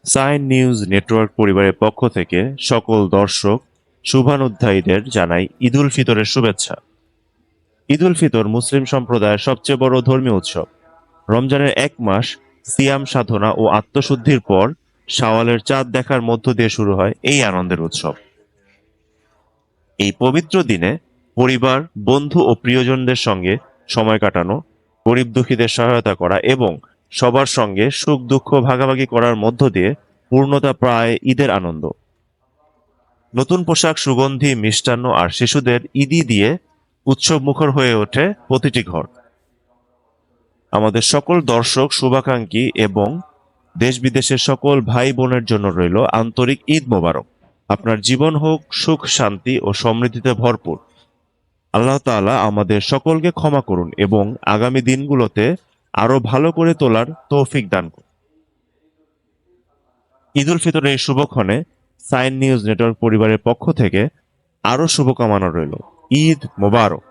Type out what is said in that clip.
Sign news network পরিবারের পক্ষ থেকে সকল দর্শক শুভানুধ্যায়ীদের জানাই ঈদ উল ফিতরের শুভেচ্ছা। ঈদ উল ফিতর মুসলিম সম্প্রদায়ের সবচেয়ে বড় ধর্মীয় উৎসব। রমজানের এক মাস সিয়াম সাধনা ও আত্মশুদ্ধির পর শাওয়ালের চাঁদ দেখার মধ্য দিয়ে শুরু হয় এই আনন্দের উৎসব। এই পবিত্র দিনে পরিবার, বন্ধু ও প্রিয়জনদের সঙ্গে সময় কাটানো, গরিব দুঃখীদের সহায়তা করা এবং সবার সঙ্গে সুখ দুঃখ ভাগাভাগি করার মধ্য দিয়ে পূর্ণতা প্রায় ঈদের আনন্দ। নতুন পোশাক, সুগন্ধি, মিষ্টান্ন আর শিশুদের ঈদি দিয়ে উৎসব মুখর হয়ে ওঠে প্রতিটি ঘর। আমাদের সকল দর্শক, শুভাকাঙ্ক্ষী এবং দেশ বিদেশের সকল ভাই বোনের জন্য রইল আন্তরিক ঈদ মোবারক। আপনার জীবন হোক সুখ, শান্তি ও সমৃদ্ধিতে ভরপুর। আল্লাহ তাআলা আমাদের সকলকে ক্ষমা করুন এবং আগামী দিনগুলোতে আরো ভালো করে তোলার তৌফিক দান করুন। ঈদ উল ফিতরের এই শুভক্ষণে সাইন নিউজ নেটওয়ার্ক পরিবারের পক্ষ থেকে আরো শুভকামনা রইল। ঈদ মোবারক।